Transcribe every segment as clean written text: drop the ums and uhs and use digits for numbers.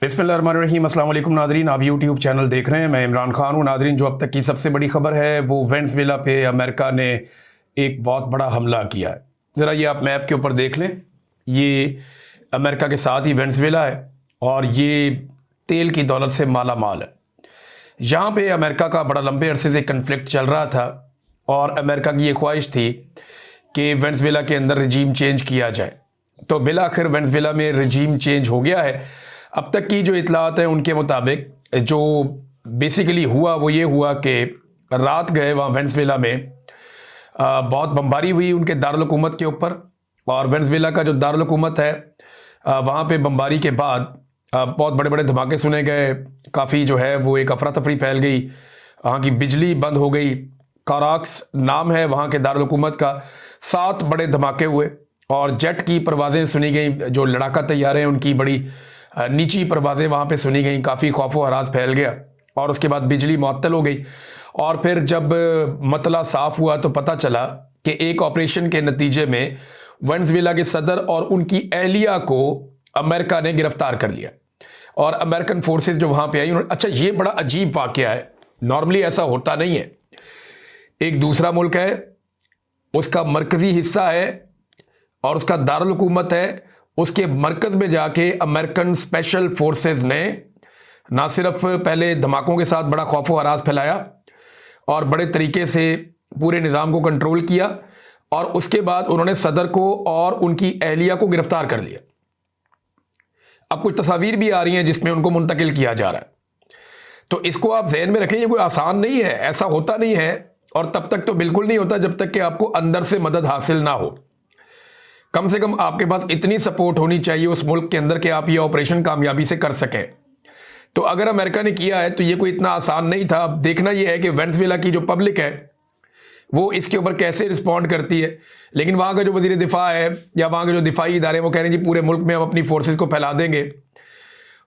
बिस्मिल्लाहिर्रहमानिर्रहीम। अस्सलाम वालेकुम नादरीन, आप यूट्यूब चैनल देख रहे हैं। मैं इमरान खान हूँ। नादरीन, जो अब तक की सबसे बड़ी खबर है वो वेनेज़ुएला पे अमेरिका ने एक बहुत बड़ा हमला किया है। ज़रा ये आप मैप के ऊपर देख लें, ये अमेरिका के साथ ही वेनेज़ुएला है और ये तेल की दौलत से माला माल है। यहाँ पे अमेरिका का बड़ा लंबे अरसे से कन्फ्लिक्ट चल रहा था और अमेरिका की ये ख्वाहिश थी कि वेनेज़ुएला के अंदर रजीम चेंज किया जाए। तो बिलाखिर वेनेज़ुएला में रजीम चेंज हो गया है। अब तक की जो इतलात हैं उनके मुताबिक जो बेसिकली हुआ वो ये हुआ कि रात गए वहाँ वेनेज़ुएला में बहुत बमबारी हुई उनके दारुल हुकूमत के ऊपर। और वेनेज़ुएला का जो दारुल हुकूमत है वहाँ पे बमबारी के बाद बहुत बड़े बड़े धमाके सुने गए। काफ़ी जो है वो एक अफरा तफरी फैल गई, वहाँ की बिजली बंद हो गई। काराक्स नाम है वहाँ के दारुल हुकूमत का। 7 बड़े धमाके हुए और जेट की परवाज़ें सुनी गई, जो लड़ाका तैयारे हैं उनकी बड़ी नीची परवाज़ें वहाँ पे सुनी गई। काफ़ी खौफ व हरास फैल गया और उसके बाद बिजली मुअत्तल हो गई। और फिर जब मतला साफ हुआ तो पता चला कि एक ऑपरेशन के नतीजे में वेनेज़ुएला के सदर और उनकी एहलिया को अमेरिका ने गिरफ्तार कर लिया और अमेरिकन फोर्सेस जो वहाँ पे आई उन्होंने, अच्छा ये बड़ा अजीब वाक़या है, नॉर्मली ऐसा होता नहीं है। एक दूसरा मुल्क है, उसका मरकज़ी हिस्सा है और उसका दारुल हुकूमत है, उसके मरकज़ में जाके अमेरिकन स्पेशल फोर्सेस ने ना सिर्फ पहले धमाकों के साथ बड़ा खौफ व हरास फैलाया और बड़े तरीके से पूरे निज़ाम को कंट्रोल किया और उसके बाद उन्होंने सदर को और उनकी एहलिया को गिरफ्तार कर लिया। अब कुछ तस्वीर भी आ रही हैं जिसमें उनको मुंतकिल किया जा रहा है। तो इसको आप ज़हन में रखें, ये कोई आसान नहीं है, ऐसा होता नहीं है और तब तक तो बिल्कुल नहीं होता जब तक कि आपको अंदर से मदद हासिल ना हो। कम से कम आपके पास इतनी सपोर्ट होनी चाहिए उस मुल्क के अंदर कि आप ये ऑपरेशन कामयाबी से कर सकें। तो अगर अमेरिका ने किया है तो ये कोई इतना आसान नहीं था। अब देखना ये है कि वेनेज़ुएला की जो पब्लिक है वो इसके ऊपर कैसे रिस्पॉन्ड करती है। लेकिन वहाँ का जो वज़ीर दिफा है या वहाँ के जो दिफाई इदारे हैं वो कह रहे हैं जी पूरे मुल्क में हम अपनी फोर्सेस को फैला देंगे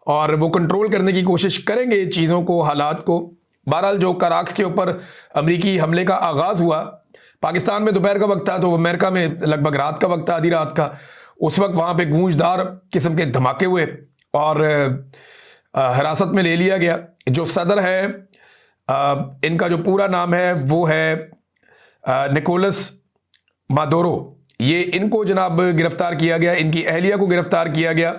और वो कंट्रोल करने की कोशिश करेंगे चीज़ों को, हालात को। बहरहाल जो कराक्स के ऊपर अमरीकी हमले का आगाज़ हुआ, पाकिस्तान में दोपहर का वक्त था तो अमेरिका में लगभग रात का वक्त था, आधी रात का। उस वक्त वहाँ पे गूंजदार किस्म के धमाके हुए और हिरासत में ले लिया गया। जो सदर है इनका जो पूरा नाम है वो है निकोलस मादुरो। ये इनको जनाब गिरफ्तार किया गया, इनकी एहलिया को गिरफ्तार किया गया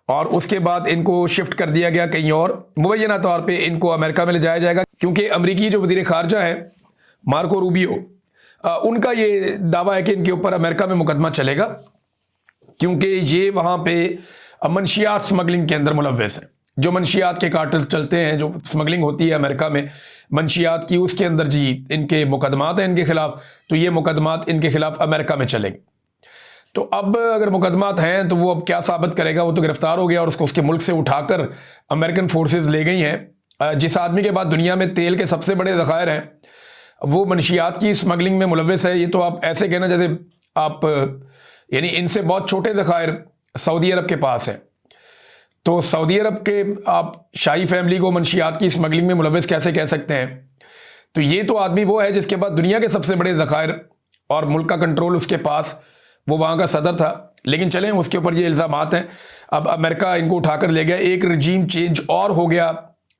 और उसके बाद इनको शिफ्ट कर दिया गया कहीं और। मुबैना तौर पे इनको अमेरिका में ले जाया जाएगा क्योंकि अमरीकी जो वज़ीर ख़ारजा है मार्को रूबियो, उनका ये दावा है कि इनके ऊपर अमेरिका में मुकदमा चलेगा क्योंकि ये वहाँ पे मनशियात स्मगलिंग के अंदर मुलव्वस हैं। जो मनशियात के कार्टल चलते हैं, जो स्मगलिंग होती है अमेरिका में मनशियात की, उसके अंदर जी इनके मुकदमात हैं इनके खिलाफ। तो ये मुकदमात इनके खिलाफ अमेरिका में चलेंगे। तो अब अगर मुकदमात हैं तो वो अब क्या साबित करेगा। वो तो गिरफ्तार हो गया और उसको उसके मुल्क से उठाकर अमेरिकन फोर्सेज ले गई हैं। जिस आदमी के बाद दुनिया में तेल के सबसे बड़े ज़खायर हैं वो मनशियात की स्मगलिंग में मुलव्वस है। ये तो आप ऐसे कहना जैसे आप यानी इनसे बहुत छोटे ज़खायर सऊदी अरब के पास है। तो सऊदी अरब के आप शाही फैमिली को मनशियात की स्मगलिंग में मुलव्वस कैसे कह सकते हैं। तो ये तो आदमी वो है जिसके बाद दुनिया के सबसे बड़े ज़खायर और मुल्क का कंट्रोल उसके पास, वो वहाँ का सदर था। लेकिन चलें, उसके ऊपर ये इल्ज़ामात हैं। अब अमेरिका इनको उठाकर ले गया, एक रजीम चेंज और हो गया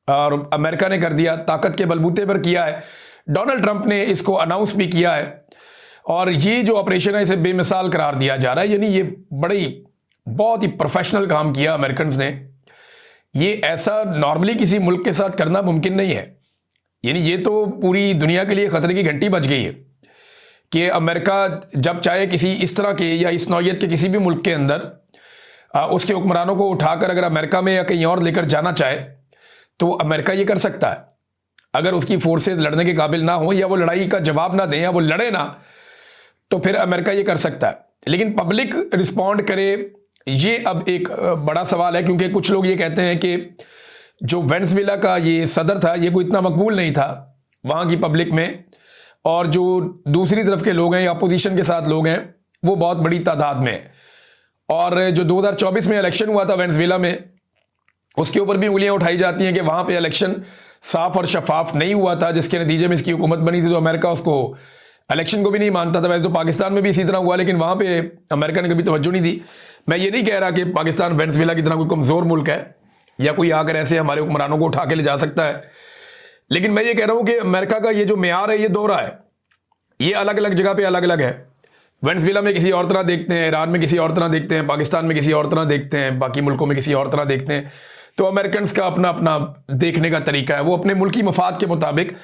और अमेरिका ने कर दिया, ताकत के बलबूते पर किया है। डोनाल्ड ट्रंप ने इसको अनाउंस भी किया है और ये जो ऑपरेशन है इसे बेमिसाल करार दिया जा रहा है। यानी ये बहुत ही प्रोफेशनल काम किया अमेरिकन ने। ये ऐसा नॉर्मली किसी मुल्क के साथ करना मुमकिन नहीं है। यानी ये तो पूरी दुनिया के लिए ख़तरे की घंटी बज गई है कि अमेरिका जब चाहे किसी इस तरह के या इस नौयत के किसी भी मुल्क के अंदर उसके हुक्मरानों को उठाकर अगर अमेरिका में या कहीं और लेकर जाना चाहे तो अमेरिका ये कर सकता है। अगर उसकी फोर्सेज लड़ने के काबिल ना हो या वो लड़ाई का जवाब ना दें या वो लड़े ना, तो फिर अमेरिका ये कर सकता है। लेकिन पब्लिक रिस्पॉन्ड करे, ये अब एक बड़ा सवाल है क्योंकि कुछ लोग ये कहते हैं कि जो वेनेज़ुएला का ये सदर था ये कोई इतना मकबूल नहीं था वहाँ की पब्लिक में, और जो दूसरी तरफ के लोग हैं या अपोजिशन के साथ लोग हैं वो बहुत बड़ी तादाद में है। और जो 2024 में इलेक्शन हुआ था वेनेज़ुएला में, उसके ऊपर भी उंगलियां उठाई जाती हैं कि वहाँ पे इलेक्शन साफ और शफाफ नहीं हुआ था, जिसके नतीजे में इसकी हुकूमत बनी थी। तो अमेरिका उसको इलेक्शन को भी नहीं मानता था। वैसे तो पाकिस्तान में भी इसी तरह हुआ, लेकिन वहाँ पे अमेरिका ने कभी तवज्जो नहीं दी। मैं ये नहीं कह रहा कि पाकिस्तान वेनेज़ुएला की तरह कोई कमज़ोर मुल्क है, या कोई आकर ऐसे हमारे हुक्मरानों को उठा के ले जा सकता है। लेकिन मैं ये कह रहा हूं कि अमेरिका का ये जो मेयार है ये दोहरा है, ये अलग अलग जगह पे अलग अलग है। वेनेजुएला में किसी और तरह देखते हैं, ईरान में किसी और तरह देखते हैं, पाकिस्तान में किसी और तरह देखते हैं, बाकी मुल्कों में किसी और तरह देखते हैं। तो अमेरिकन का अपना अपना देखने का तरीका है, वो अपने मुल्की मफाद के मुताबिक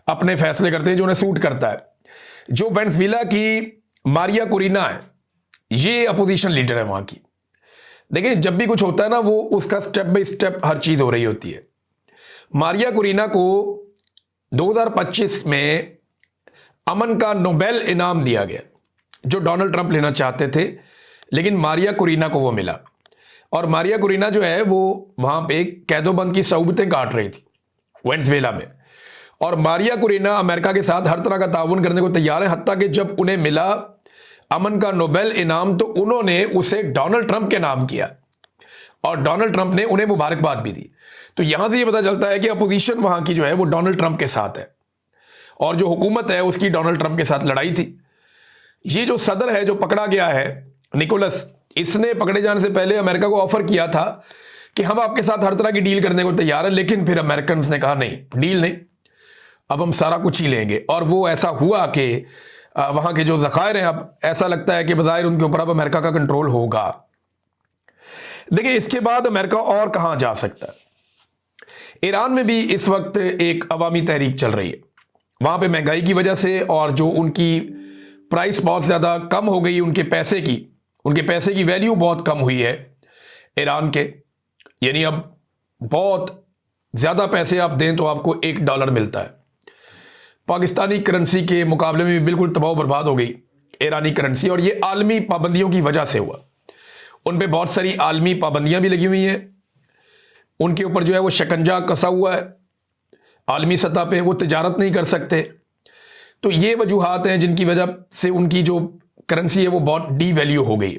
अपने फैसले करते हैं जो उन्हें सूट करता है। जो वेनेजुएला की मारिया कुरीना है, ये अपोजिशन लीडर है वहां की। देखिए, जब भी कुछ होता है ना, वो उसका स्टेप बाय स्टेप हर चीज हो रही होती है। मारिया कुरीना को 2025 में अमन का नोबेल इनाम दिया गया, जो डोनाल्ड ट्रंप लेना चाहते थे, लेकिन मारिया कुरीना को वो मिला। और मारिया कुरीना जो है वो वहां पे कैदोबंद की सऊबतें काट रही थी वेनेजुएला में। और मारिया कुरीना अमेरिका के साथ हर तरह का ताउन करने को तैयार है, हत्ता कि जब उन्हें मिला अमन का नोबेल इनाम तो उन्होंने उसे डोनाल्ड ट्रंप के नाम किया और डोनाल्ड ट्रंप ने उन्हें मुबारकबाद भी दी। तो यहां से ये पता चलता है कि अपोजिशन वहां की जो है वो डोनाल्ड ट्रंप के साथ है और जो हुकूमत है उसकी डोनाल्ड ट्रंप के साथ लड़ाई थी। ये जो सदर है जो पकड़ा गया है निकोलस, इसने पकड़े जाने से पहले अमेरिका को ऑफर किया था कि हम आपके साथ हर तरह की डील करने को तैयार है, लेकिन फिर अमेरिकन ने कहा नहीं, डील नहीं, अब हम सारा कुछ ही लेंगे। और वो ऐसा हुआ कि वहां के जो जखायर हैं, अब ऐसा लगता है कि बज़ाहिर उनके ऊपर अब अमेरिका का कंट्रोल होगा। देखिए, इसके बाद अमेरिका और कहां जा सकता है। ईरान में भी इस वक्त एक अवामी तहरीक चल रही है, वहां पे महंगाई की वजह से और जो उनकी प्राइस बहुत ज्यादा कम हो गई, उनके पैसे की वैल्यू बहुत कम हुई है ईरान के, यानी अब बहुत ज्यादा पैसे आप दें तो आपको $1 मिलता है। पाकिस्तानी करेंसी के मुकाबले में भी बिल्कुल तबाह बर्बाद हो गई ईरानी करेंसी, और ये आलमी पाबंदियों की वजह से हुआ। उन पे बहुत सारी आलमी पाबंदियां भी लगी हुई हैं, उनके ऊपर जो है वो शिकंजा कसा हुआ है आलमी सतह पे, वो तिजारत नहीं कर सकते। तो ये वजूहात हैं जिनकी वजह से उनकी जो करेंसी है वो बहुत डी वैल्यू हो गई,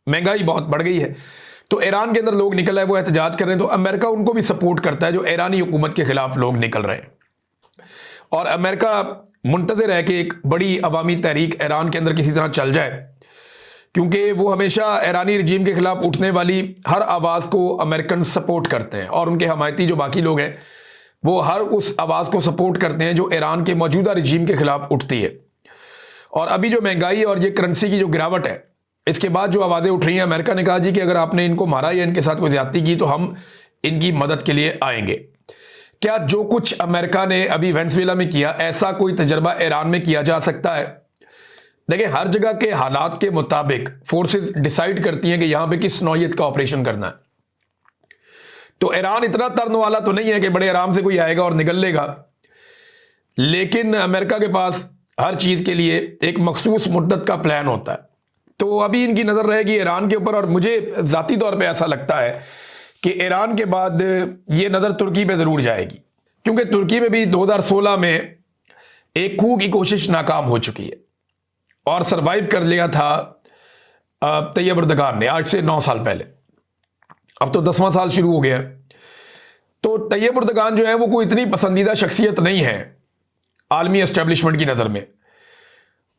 महंगाई बहुत बढ़ गई है। तो ईरान के अंदर लोग निकल आए, वो एहतजाज कर रहे हैं, तो अमेरिका उनको भी सपोर्ट करता है, जो ईरानी हुकूमत के खिलाफ लोग निकल रहे हैं। और अमेरिका मुंतज़िर है कि एक बड़ी अवामी तहरीक ईरान के अंदर किसी तरह चल जाए, क्योंकि वो हमेशा ईरानी रजीम के खिलाफ उठने वाली हर आवाज़ को अमेरिकन सपोर्ट करते हैं, और उनके हमायती जो बाकी लोग हैं वो हर उस आवाज़ को सपोर्ट करते हैं जो ईरान के मौजूदा रजीम के खिलाफ उठती है। और अभी जो महंगाई और ये करेंसी की जो गिरावट है, इसके बाद जो आवाज़ें उठ रही हैं, अमेरिका ने कहा जी कि अगर आपने इनको मारा या इनके साथ कोई ज्यादती की तो हम इनकी मदद के लिए आएंगे। क्या जो कुछ अमेरिका ने अभी वेनेजुएला में किया, ऐसा कोई तजर्बा ईरान में किया जा सकता है? देखिए, हर जगह के हालात के मुताबिक फोर्सेस डिसाइड करती हैं कि यहां पे किस नौयत का ऑपरेशन करना है। तो ईरान इतना तरन वाला तो नहीं है कि बड़े आराम से कोई आएगा और निकल लेगा, लेकिन अमेरिका के पास हर चीज के लिए एक मखसूस मुद्दत का प्लान होता है। तो अभी इनकी नजर रहेगी ईरान के ऊपर, और मुझे जाती तौर पे ऐसा लगता है कि ईरान के बाद ये नजर तुर्की पे जरूर जाएगी, क्योंकि तुर्की में भी 2016 में एक coup की कोशिश नाकाम हो चुकी है और सरवाइव कर लिया था तैयब एर्दोगान ने, आज से 9 साल पहले। अब तो 10वां साल शुरू हो गया। तो तैयब एर्दोगान जो है वो कोई इतनी पसंदीदा शख्सियत नहीं है आलमी एस्टेब्लिशमेंट की नज़र में,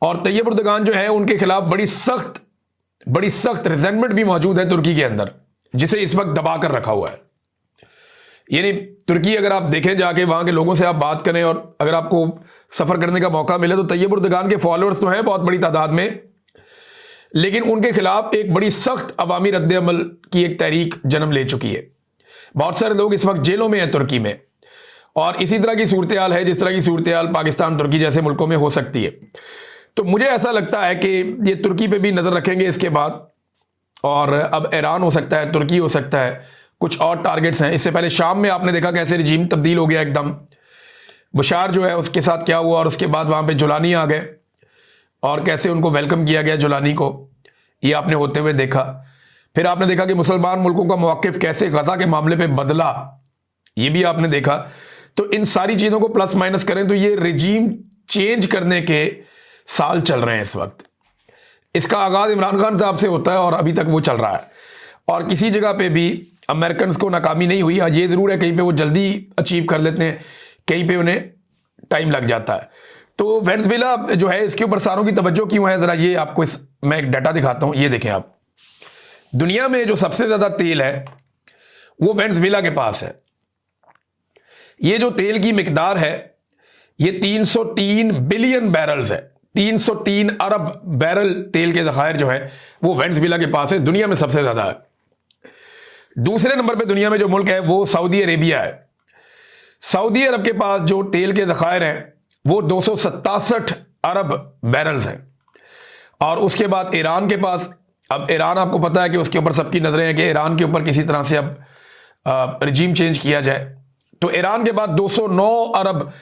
और तैयब एर्दोगान जो है उनके खिलाफ बड़ी सख्त रिजेंटमेंट भी मौजूद है तुर्की के अंदर, जिसे इस वक्त दबा कर रखा हुआ है। यानी तुर्की, अगर आप देखें जाके वहां के लोगों से आप बात करें, और अगर आपको सफर करने का मौका मिले, तो तैयब एर्दोगान के फॉलोअर्स तो हैं बहुत बड़ी तादाद में, लेकिन उनके खिलाफ एक बड़ी सख्त अवामी रद्द-ए-अमल की एक तहरीक जन्म ले चुकी है। बहुत सारे लोग इस वक्त जेलों में हैं तुर्की में, और इसी तरह की सूरत हाल है जिस तरह की सूरत हाल पाकिस्तान तुर्की जैसे मुल्कों में हो सकती है। तो मुझे ऐसा लगता है कि ये तुर्की पे भी नजर रखेंगे इसके बाद, और अब ईरान हो सकता है, तुर्की हो सकता है, कुछ और टारगेट्स हैं। इससे पहले शाम में आपने देखा कैसे रजीम तब्दील हो गया एकदम, बशार जो है उसके साथ क्या हुआ, और उसके बाद वहां पे जुलानी आ गए और कैसे उनको वेलकम किया गया जुलानी को, ये आपने होते हुए देखा। फिर आपने देखा कि मुसलमान मुल्कों का मौक़िफ़ कैसे गज़ा के मामले पे बदला, ये भी आपने देखा। तो इन सारी चीज़ों को प्लस माइनस करें तो ये रजीम चेंज करने के साल चल रहे हैं इस वक्त। इसका आगाज इमरान खान साहब से होता है और अभी तक वो चल रहा है, और किसी जगह पे भी अमेरिकन को नाकामी नहीं हुई। ये ज़रूर है कहीं पे वो जल्दी अचीव कर लेते हैं, कहीं पे उन्हें टाइम लग जाता है। तो वेनेजुएला जो है, इसके ऊपर सारों की तवज्जो क्यों है, ज़रा ये आपको मैं एक डाटा दिखाता हूँ। ये देखें आप, दुनिया में जो सबसे ज़्यादा तेल है वो वेनेजुएला के पास है। ये जो तेल की मिकदार है ये 303 बिलियन बैरल्स है। 303 अरब बैरल तेल के ज़खायर जो है वो वेनेजुएला के पास है, दुनिया में सबसे ज़्यादा है। दूसरे नंबर पे दुनिया में जो मुल्क है वो सऊदी अरेबिया है। सऊदी अरब के पास जो तेल के ज़खायर हैं वो 267 अरब बैरल्स हैं। और उसके बाद ईरान के पास, अब ईरान आपको पता है कि उसके ऊपर सबकी नज़रें हैं कि ईरान के ऊपर किसी तरह से अब रिजीम चेंज किया जाए। तो ईरान के बाद 209 अरब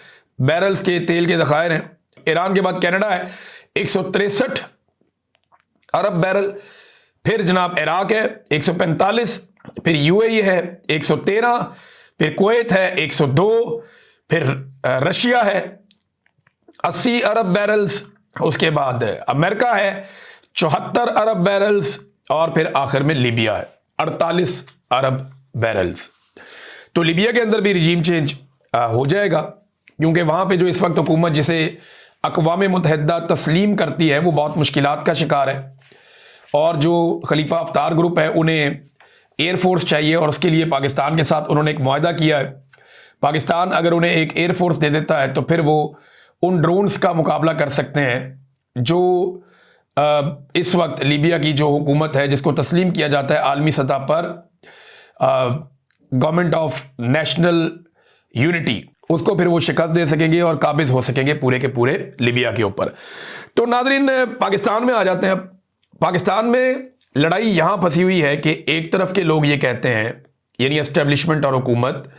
बैरल्स के तेल के ज़खायर हैं। ईरान के बाद कनाडा है 163 अरब बैरल, फिर जनाब इराक है 145, फिर यूएई है 113, फिर कुवैत है 102, फिर रशिया है 80 अरब बैरल्स, उसके बाद अमेरिका है 74 अरब बैरल्स और फिर आखिर में लीबिया है 48 अरब बैरल्स। तो लीबिया के अंदर भी रिजीम चेंज हो जाएगा क्योंकि वहां पे जो इस वक्त हुकूमत जिसे अक़वाम मुत्तहिदा तस्लीम करती है वो बहुत मुश्किलात का शिकार है। और जो खलीफा अफ्तार ग्रुप है उन्हें एयरफोर्स चाहिए और उसके लिए पाकिस्तान के साथ उन्होंने एक मुआहदा किया है। पाकिस्तान अगर उन्हें एक एयरफोर्स दे देता है तो फिर वो उन ड्रोन्स का मुकाबला कर सकते हैं जो इस वक्त लीबिया की जो हुकूमत है जिसको तस्लीम किया जाता है आलमी सतह पर गवर्नमेंट ऑफ नेशनल यूनिटी, उसको फिर वो शिकस्त दे सकेंगे और काबिज हो सकेंगे पूरे के पूरे लीबिया के ऊपर। तो नादरीन पाकिस्तान में आ जाते हैं। पाकिस्तान में लड़ाई यहां फंसी हुई है कि एक तरफ के लोग ये कहते हैं यानी एस्टेब्लिशमेंट और हुकूमत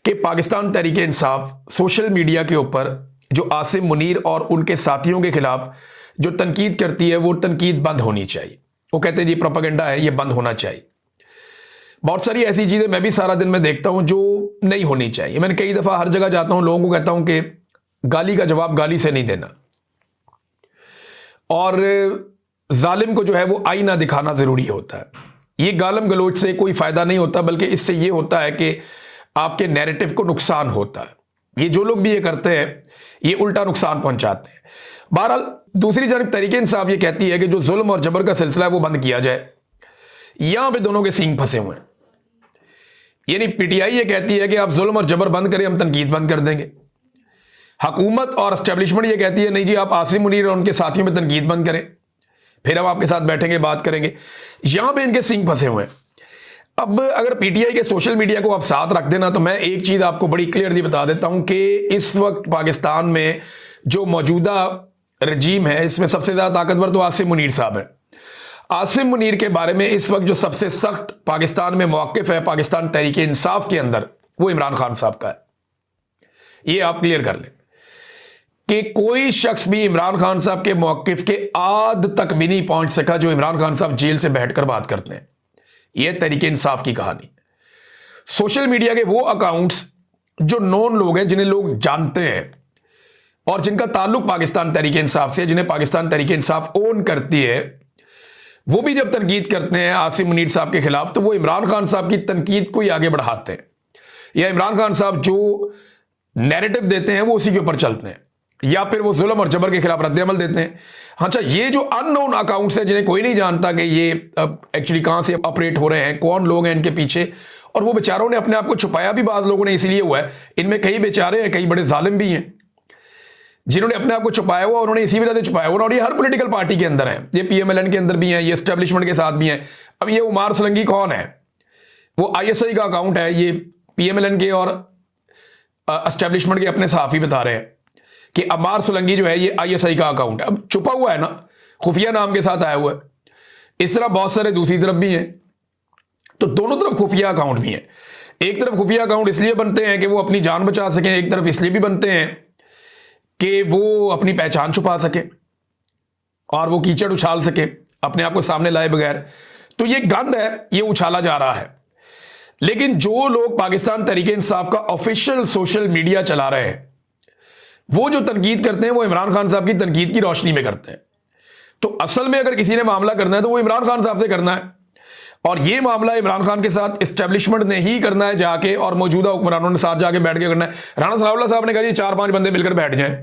कि पाकिस्तान तहरीक इंसाफ सोशल मीडिया के ऊपर जो आसिम मुनीर और उनके साथियों के खिलाफ जो तनकीद करती है वो तनकीद बंद होनी चाहिए। वो कहते हैं जी प्रोपेगेंडा है, ये बंद होना चाहिए। बहुत सारी ऐसी चीज़ें मैं भी सारा दिन में देखता हूं जो नहीं होनी चाहिए। मैंने कई दफ़ा हर जगह जाता हूं, लोगों को कहता हूं कि गाली का जवाब गाली से नहीं देना और जालिम को जो है वो आईना दिखाना ज़रूरी होता है। ये गालम गलोच से कोई फ़ायदा नहीं होता, बल्कि इससे ये होता है कि आपके नैरेटिव को नुकसान होता है। ये जो लोग भी ये करते हैं ये उल्टा नुकसान पहुंचाते हैं। बहरहाल दूसरी जानब तहरीक इंसाफ ये कहती है कि जो जुल्म और जबर का सिलसिला है वो बंद किया जाए। यहां पे दोनों के सींग फंसे हुए हैं। यानी पीटीआई ये कहती है कि आप जुल्म और जबर बंद करें, हम तनकीद बंद कर देंगे। हुकूमत और एस्टेब्लिशमेंट ये कहती है नहीं जी आप आसिम मुनीर और उनके साथियों में तनकीद बंद करें, फिर हम आपके साथ बैठेंगे बात करेंगे। यहां पे इनके सींग फंसे हुए हैं। अब अगर पीटीआई के सोशल मीडिया को आप साथ रख देना तो मैं एक चीज आपको बड़ी क्लियरली बता देता हूं कि इस वक्त पाकिस्तान में जो मौजूदा रजीम है इसमें सबसे ज्यादा ताकतवर तो आसिम मुनीर साहब है। आसिम मुनीर के बारे में इस वक्त जो सबसे सख्त पाकिस्तान में मौक़िफ़ है पाकिस्तान तहरीक इंसाफ के अंदर वो इमरान खान साहब का है। ये आप क्लियर कर लें कि कोई शख्स भी इमरान खान साहब के मौक़िफ़ के आध तक भी नहीं पहुंच सका जो इमरान खान साहब जेल से बैठकर बात करते हैं। यह तहरीक इंसाफ की कहानी। सोशल मीडिया के वो अकाउंट्स जो नॉन लोग हैं, जिन्हें लोग जानते हैं और जिनका ताल्लुक पाकिस्तान तहरीक इंसाफ से, जिन्हें पाकिस्तान तहरीक इंसाफ ओन करती है, वो भी जब तनकीद करते हैं आसिम मुनीर साहब के खिलाफ तो वो इमरान खान साहब की तनकीद को ही आगे बढ़ाते हैं या इमरान खान साहब जो नैरेटिव देते हैं वो उसी के ऊपर चलते हैं या फिर वो जुल्म और जबर के खिलाफ रद्द-ए-अमल देते हैं। अच्छा, ये जो अननोन अकाउंट्स हैं जिन्हें कोई नहीं जानता कि ये एक्चुअली कहां से ऑपरेट हो रहे हैं, कौन लोग हैं इनके पीछे, और वो बेचारों ने अपने आप को छुपाया भी बाद लोगों ने इसलिए हुआ है। इनमें कई बेचारे हैं, कई बड़े जालिम भी हैं जिन्होंने अपने आप को छुपाया हुआ, उन्होंने इसी वजह से छुपाया हुआ। और ये हर पॉलिटिकल पार्टी के अंदर है, ये पीएमएलएन के अंदर भी हैं, ये एस्टेब्लिशमेंट के साथ भी हैं। अब ये उमार सोलंकी कौन है? वो आईएसआई का अकाउंट है। ये पीएमएलएन के और एस्टेब्लिशमेंट के अपने सहाफी बता रहे हैं कि अमार सोलंकी जो है ये आईएसआई का अकाउंट है। अब छुपा हुआ है ना, खुफिया नाम के साथ आया हुआ है। इस तरह बहुत सारे दूसरी तरफ भी हैं, तो दोनों तरफ खुफिया अकाउंट भी हैं। एक तरफ खुफिया अकाउंट इसलिए बनते हैं कि वो अपनी जान बचा सकें, एक तरफ इसलिए भी बनते हैं कि वो अपनी पहचान छुपा सके और वो कीचड़ उछाल सके अपने आप को सामने लाए बगैर। तो ये गंद है, ये उछाला जा रहा है। लेकिन जो लोग पाकिस्तान तहरीक इंसाफ का ऑफिशियल सोशल मीडिया चला रहे हैं, वो जो तनकीद करते हैं वो इमरान खान साहब की तनकीद की रोशनी में करते हैं। तो असल में अगर किसी ने मामला करना है तो वो इमरान खान साहब से करना है, और ये मामला इमरान खान के साथ एस्टेब्लिशमेंट ने ही करना है जाके, और मौजूदा हुक्मरानों ने साथ जाके बैठ के करना है। राणा सनाउल्लाह साहब ने कहा 4-5 बंदे मिलकर बैठ जाएं।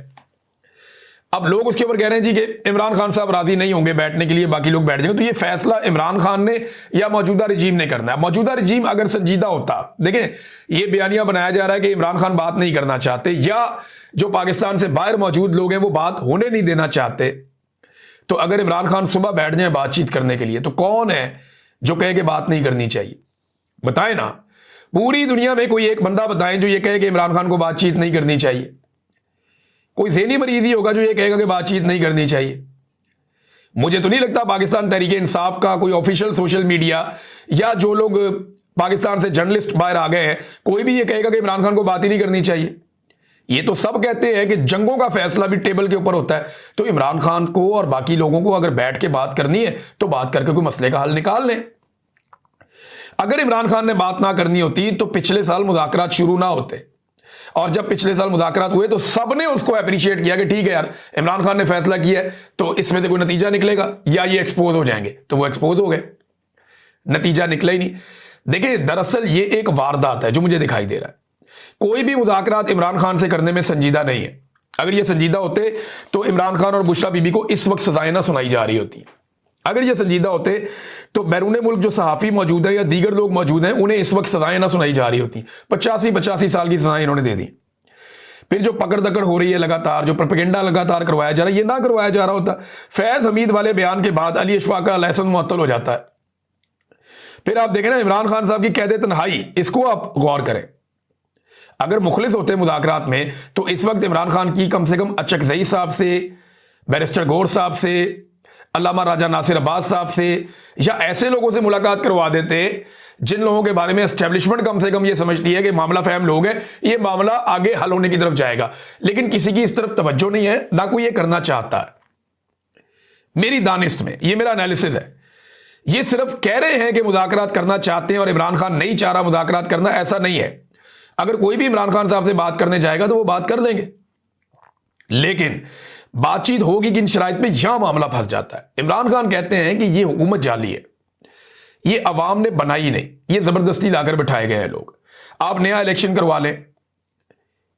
अब लोग उसके ऊपर कह रहे हैं जी कि इमरान खान साहब राजी नहीं होंगे बैठने के लिए, बाकी लोग बैठ जाएंगे। तो ये फैसला इमरान खान ने या मौजूदा रजीम ने करना है। मौजूदा रजीम अगर संजीदा होता, देखें ये बयानिया बनाया जा रहा है कि इमरान खान बात नहीं करना चाहते या जो पाकिस्तान से बाहर मौजूद लोग हैं वो बात होने नहीं देना चाहते, तो अगर इमरान खान सुबह बैठ जाए बातचीत करने के लिए तो कौन है जो कहे कि बात नहीं करनी चाहिए? बताएं ना, पूरी दुनिया में कोई एक बंदा बताएं जो ये कहे कि इमरान खान को बातचीत नहीं करनी चाहिए। कोई ज़हनी मरीज ही होगा जो ये कहेगा कि बातचीत नहीं करनी चाहिए। मुझे तो नहीं लगता पाकिस्तान तहरीक इंसाफ का कोई ऑफिशियल सोशल मीडिया या जो लोग पाकिस्तान से जर्नलिस्ट बाहर आ गए हैं, कोई भी ये कहेगा कि इमरान खान को बात ही नहीं करनी चाहिए। ये तो सब कहते हैं कि जंगों का फैसला भी टेबल के ऊपर होता है। तो इमरान खान को और बाकी लोगों को अगर बैठ के बात करनी है तो बात करके कोई मसले का हल निकाल लें। अगर इमरान खान ने बात ना करनी होती तो पिछले साल मुज़ाकरात शुरू ना होते, और जब पिछले साल मुज़ाकरात हुए तो सबने उसको अप्रिशिएट किया कि ठीक है यार इमरान खान ने फैसला किया है तो इसमें से कोई नतीजा निकलेगा या ये एक्सपोज हो जाएंगे। तो वो एक्सपोज हो गए, नतीजा निकला ही नहीं। देखिए दरअसल ये एक वारदात है जो मुझे दिखाई दे रहा है। कोई भी मुज़ाकरात इमरान खान से करने में संजीदा नहीं है। अगर ये संजीदा होते तो इमरान खान और बुशरा बीबी को इस वक्त सजाएं ना सुनाई जा रही होती। अगर ये संजीदा होते तो बैरून मुल्क जो सहाफ़ी मौजूद है या दीगर लोग मौजूद हैं उन्हें इस वक्त सजाएं ना सुनाई जा रही होती। 85 साल की सजाएं इन्होंने दे दी। फिर जो पकड़ दकड़ हो रही है लगातार, जो प्रोपेगेंडा लगातार करवाया जा रहा है, ये ना करवाया जा रहा होता, फैज़ हमीद वाले बयान के बाद अली अशफाक का लाइसेंस मुअत्तल हो जाता है। फिर आप देखें ना इमरान खान साहब की कैद तन्हाई, इसको आप गौर करें। अगर मुखलिस होते मुज़ाकरात में तो इस वक्त इमरान खान की कम से कम अचकज़ई साहब से, बैरिस्टर गौर साहब से, अल्लामा राजा नासिर अब्बास साहब से या ऐसे लोगों से मुलाकात करवा देते जिन लोगों के बारे में एस्टेब्लिशमेंट कम से कम ये समझती है कि मामला फहम लोग हैं, ये मामला आगे हल होने की तरफ जाएगा। लेकिन किसी की इस तरफ तवज्जो नहीं है, ना कोई ये करना चाहता है। मेरी दानिश में ये मेरा एनालिसिस है। ये सिर्फ कह रहे हैं कि मुज़ाकरात करना चाहते हैं और इमरान खान नहीं चाह रहा मुज़ाकरात करना, ऐसा नहीं है। अगर कोई भी इमरान खान साहब से बात करने जाएगा तो वो बात कर लेंगे, लेकिन बातचीत होगी किन शराइत में, यहां मामला फंस जाता है। इमरान खान कहते हैं कि ये हुकूमत जाली है, ये अवाम ने बनाई नहीं, ये जबरदस्ती लाकर बिठाए गए हैं लोग। आप नया इलेक्शन करवा लें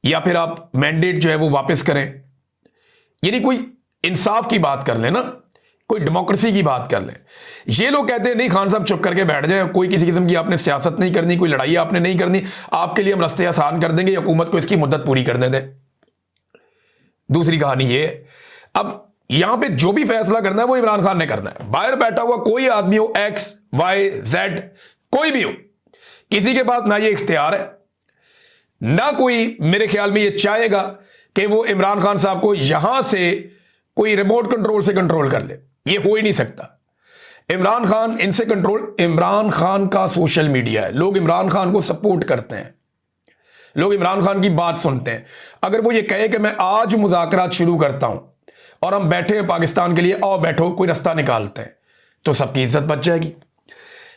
या फिर आप मैंडेट जो है वो वापस करें, यानी कोई इंसाफ की बात कर लें ना, कोई डेमोक्रेसी की बात कर लें। ये लोग कहते हैं नहीं खान साहब चुप करके बैठ जाए, कोई किसी किस्म की आपने सियासत नहीं करनी, कोई लड़ाई आपने नहीं करनी, आपके लिए हम रास्ते आसान कर देंगे, हुकूमत को इसकी मुद्दत पूरी करने दें। दूसरी कहानी ये, अब यहां पे जो भी फैसला करना है वो इमरान खान ने करना है। बाहर बैठा हुआ कोई आदमी हो, एक्स वाई जेड कोई भी हो, किसी के पास ना ये इख्तियार है, ना कोई मेरे ख्याल में ये चाहेगा कि वो इमरान खान साहब को यहां से कोई रिमोट कंट्रोल से कंट्रोल कर ले। ये हो ही नहीं सकता। इमरान खान इनसे कंट्रोल, इमरान खान का सोशल मीडिया है, लोग इमरान खान को सपोर्ट करते हैं, लोग इमरान खान की बात सुनते हैं। अगर वो ये कहे कि मैं आज मुज़ाकरात शुरू करता हूं और हम बैठे हैं पाकिस्तान के लिए, आओ बैठो कोई रास्ता निकालते हैं, तो सबकी इज्जत बच जाएगी।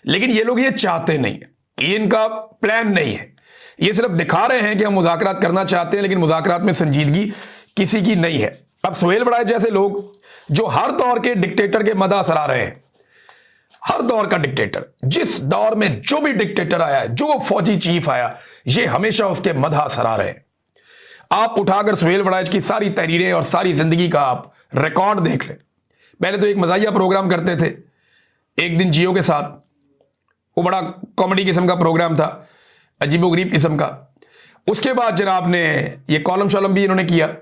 लेकिन ये लोग ये चाहते नहीं है, ये इनका प्लान नहीं है। ये सिर्फ दिखा रहे हैं कि हम मुज़ाकरात करना चाहते हैं, लेकिन मुज़ाकरात में संजीदगी किसी की नहीं है। अब सुहेल बड़ाई जैसे लोग जो हर दौर के डिक्टेटर के मदा सरा रहे हैं, हर दौर का डिक्टेटर, जिस दौर में जो भी डिक्टेटर आया है, जो फौजी चीफ आया, ये हमेशा उसके मदह सरा रहे हैं। आप उठाकर सुहेल वड़ाइच की सारी तहरीरें और सारी जिंदगी का आप रिकॉर्ड देख लें। पहले तो एक मजाहिया प्रोग्राम करते थे एक दिन जियो के साथ, वो बड़ा कॉमेडी किस्म का प्रोग्राम था, अजीबोगरीब किस्म का। उसके बाद जनाब ने ये कॉलम शॉलम भी इन्होंने किया।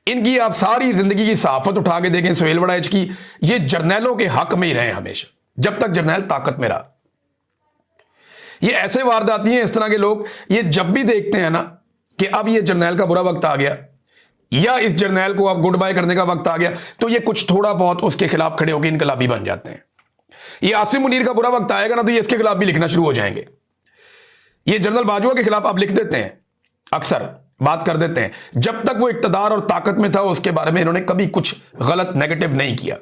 इनकी आप सारी जिंदगी की सहाफत उठा के देखें सुहेल वड़ाइच की, ये जर्नैलों के हक में ही रहे हमेशा, जब तक जर्नैल ताकत में रहा। ये ऐसे वारदाती हैं इस तरह के लोग, ये जब भी देखते हैं ना कि अब ये जर्नैल का बुरा वक्त आ गया या इस जर्नैल को अब गुड बाय करने का वक्त आ गया, तो ये कुछ थोड़ा बहुत उसके खिलाफ खड़े होकर इनकलाबी बन जाते हैं। ये आसिम मुनीर का बुरा वक्त आएगा ना तो ये इसके खिलाफ भी लिखना शुरू हो जाएंगे। ये जनरल बाजवा के खिलाफ आप लिख देते हैं, अक्सर बात कर देते हैं। जब तक वो इक्तदार और ताकत में था उसके बारे में इन्होंने कभी कुछ गलत नेगेटिव नहीं किया।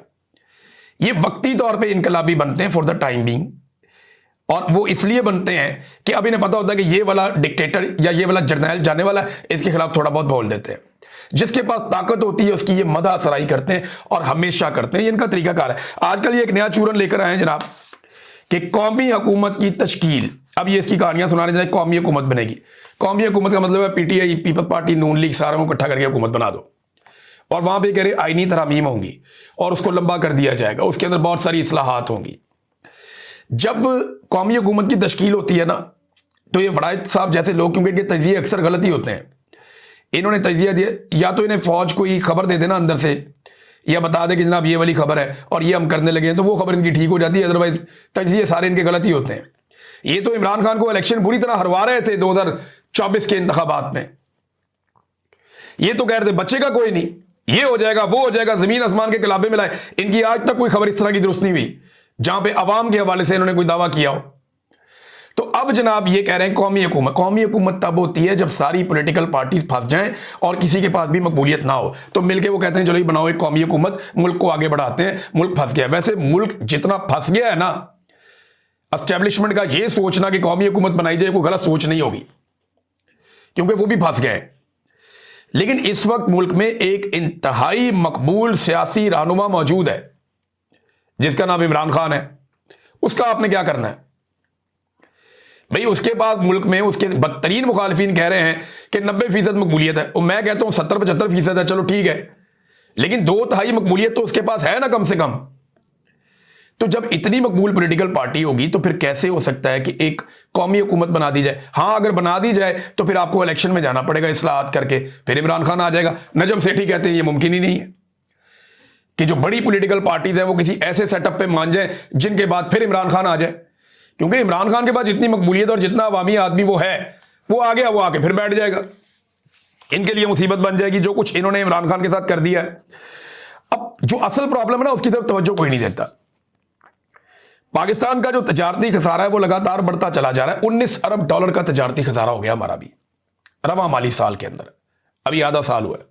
ये वक्ती तौर पे इनकलाबी बनते हैं फॉर द टाइम बीइंग, और वो इसलिए बनते हैं कि अब इन्हें पता होता है कि ये वाला डिक्टेटर या ये वाला जर्नैल जाने वाला है, इसके खिलाफ थोड़ा बहुत बोल देते हैं। जिसके पास ताकत होती है उसकी ये मदह सराई करते हैं और हमेशा करते हैं, ये इनका तरीकाकार है। आजकल ये एक नया चूरन लेकर आए हैं जनाब कि कौमी हुकूमत की तश्कील। अब ये इसकी कहानियां सुना रहे हैं, कौमी हुकूमत बनेगी। कौमी हुकूमत का मतलब है पीटीआई, पीपल्स पार्टी, नून लीग, सारों को इकट्ठा करके हुकूमत बना दो। और वहां पे कह रहे आईनी तरमीम होंगी और उसको लंबा कर दिया जाएगा, उसके अंदर बहुत सारी इस्लाहात होंगी। जब कौमी हुकूमत की तश्कील होती है ना, तो ये वड़ाइद साहब जैसे लोग, क्योंकि इनके तजिए अक्सर गलत ही होते हैं, इन्होंने तजिया दिया, या तो इन्हें फौज को ही खबर दे देना अंदर से, या बता दे कि जनाब ये वाली खबर है और ये हम करने लगे हैं, तो वो खबर इनकी ठीक हो जाती है। अदरवाइज तजिए सारे इनके गलत ही होते हैं। ये तो इमरान खान को इलेक्शन बुरी तरह हरवा रहे थे 2024 के इंतखाबात में। ये तो कह रहे थे बचेगा कोई नहीं, ये हो जाएगा वो हो जाएगा, जमीन आसमान के कलाबे में लाए। इनकी आज तक कोई खबर इस तरह की दुरुस्त नहीं हुई जहां पे अवाम के हवाले से इन्होंने कोई दावा किया हो। तो अब जनाब ये कह रहे हैं कौमी हुकूमत। कौमी हुकूमत तब होती है जब सारी पॉलिटिकल पार्टीज फंस जाएं और किसी के पास भी मकबूलियत ना हो, तो मिलके वो कहते हैं चलो ये बनाओ एक कौमी हुकूमत, मुल्क को आगे बढ़ाते हैं, मुल्क फंस गया। वैसे मुल्क जितना फंस गया है ना, एस्टेब्लिशमेंट का ये सोचना कि कौमी हुकूमत बनाई जाए कोई गलत सोच नहीं होगी, क्योंकि वो भी फंस गए हैं। लेकिन इस वक्त मुल्क में एक इंतहाई मकबूल सियासी रहनुमा मौजूद है जिसका नाम इमरान खान है। उसका आपने क्या करना है भाई? उसके पास मुल्क में उसके बदतरीन मुखालिफिन कह रहे हैं कि 90% मकबूलियत है, और मैं कहता हूं 70-75% है, चलो ठीक है, लेकिन 2/3 मकबूलियत तो उसके पास है ना कम से कम। तो जब इतनी मकबूल पॉलिटिकल पार्टी होगी तो फिर कैसे हो सकता है कि एक कौमी हुकूमत बना दी जाए? हाँ, अगर बना दी जाए तो फिर आपको इलेक्शन में जाना पड़ेगा इस्लाहात करके, फिर इमरान खान आ जाएगा। नजम सेठी कहते हैं ये मुमकिन ही नहीं है कि जो बड़ी पॉलिटिकल पार्टीज है वो किसी ऐसे सेटअप पे मान जाए जिनके बाद फिर इमरान खान आ जाए, क्योंकि इमरान खान के पास जितनी मकबूलियत और जितना अवामी आदमी वो है, वो आ गया, वो आके फिर बैठ जाएगा। इनके लिए मुसीबत बन जाएगी जो कुछ इन्होंने इमरान खान के साथ कर दिया है। अब जो असल प्रॉब्लम है ना, उसकी तरफ तवज्जो कोई नहीं देता। पाकिस्तान का जो तजारती खसारा है वो लगातार बढ़ता चला जा रहा है। 19 अरब डॉलर का तजारती खसारा हो गया हमारा भी रवा माली साल के अंदर, अभी आधा साल हुआ है।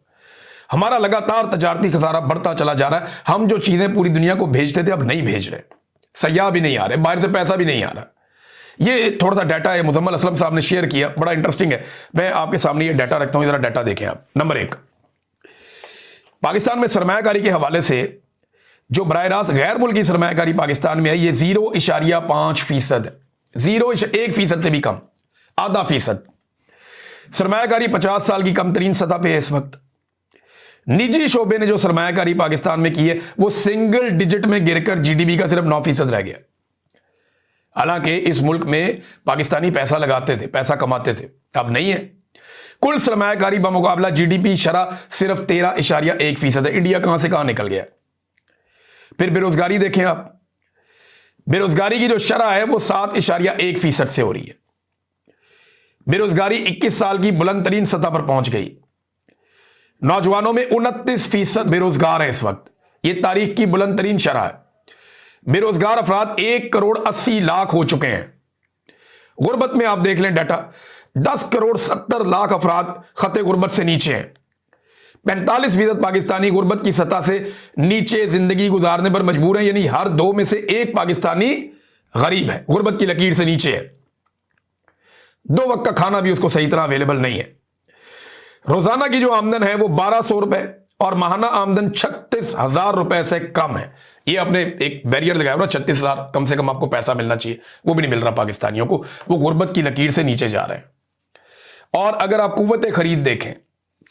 हमारा लगातार तजारती खसारा बढ़ता चला जा रहा है। हम जो चीजें पूरी दुनिया को भेजते थे अब नहीं भेज रहे, सयाह भी नहीं आ रहे, बाहर से पैसा भी नहीं आ रहा। ये थोड़ा सा डाटा है, मुजम्मल असलम साहब ने शेयर किया, बड़ा इंटरेस्टिंग है। मैं आपके सामने ये डाटा रखता हूं, जरा डाटा देखें आप। नंबर 1, पाकिस्तान में सरमायाकारी के हवाले से जो बराह रास्त गैर मुल्की सरमायाकारी पाकिस्तान में है, ये 0.5% है। 0.1% से भी कम, आधा फीसद। सरमायाकारी 50 साल की कम तरीन सतह पे है इस वक्त। निजी शोबे ने जो सरमायाकारी पाकिस्तान में की है वो सिंगल डिजिट में गिरकर जीडीपी का सिर्फ 9% रह गया। हालांकि इस मुल्क में पाकिस्तानी पैसा लगाते थे, पैसा कमाते थे, अब नहीं है। कुल सरमायाकारी बमुकाबला जीडीपी शरह सिर्फ 13.1% है। इंडिया कहां से कहां निकल गया। फिर बेरोजगारी देखें आप, बेरोजगारी की जो शरह है वो 7.1% से हो रही है। बेरोजगारी 21 साल की बुलंद तरीन सतह पर पहुंच गई। नौजवानों में 29% बेरोजगार है इस वक्त, ये तारीख की बुलंद तरीन शरह है। बेरोजगार अफराद 1.80 करोड़ हो चुके हैं। गुर्बत में आप देख लें डाटा, 10.70 करोड़ अफराद खते गुर्बत से नीचे हैं। 45% पाकिस्तानी गुर्बत की सतह से नीचे जिंदगी गुजारने पर मजबूर है, यानी हर 2 में से 1 पाकिस्तानी गरीब है, गुर्बत की लकीर से नीचे है। 2 वक्त का खाना भी उसको सही तरह अवेलेबल नहीं है। रोजाना की जो आमदन है वो 1200 रुपए और माहाना आमदन 36,000 रुपए से कम है। ये आपने एक बैरियर लगाया हुआ, 36,000 कम से कम आपको पैसा मिलना चाहिए, वो भी नहीं मिल रहा पाकिस्तानियों को, वो गुर्बत की लकीर से नीचे जा रहे हैं। और अगर आप कुव्वत खरीद देखें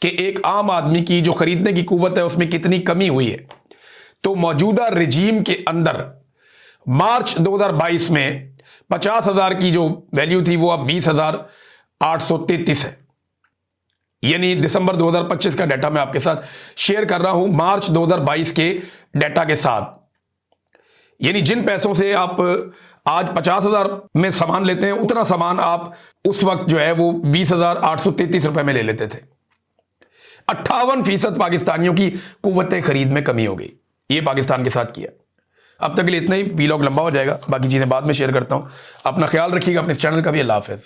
कि एक आम आदमी की जो खरीदने की कुव्वत है उसमें कितनी कमी हुई है, तो मौजूदा रजीम के अंदर मार्च 2022 में 50,000 की जो वैल्यू थी वो अब 20,833 है। यानी दिसंबर 2025 का डाटा मैं आपके साथ शेयर कर रहा हूं, मार्च 2022 के डाटा के साथ। यानी जिन पैसों से आप आज 50,000 में सामान लेते हैं, उतना सामान आप उस वक्त जो है वो 20,833 रुपए में ले लेते थे। 58% पाकिस्तानियों की कुव्वत खरीद में कमी हो गई। ये पाकिस्तान के साथ किया। अब तक के लिए इतना ही, वीलॉग लंबा हो जाएगा, बाकी चीजें बाद में शेयर करता हूं। अपना ख्याल रखिएगा, अपने इस चैनल का भी। अल्लाह हाफिज़।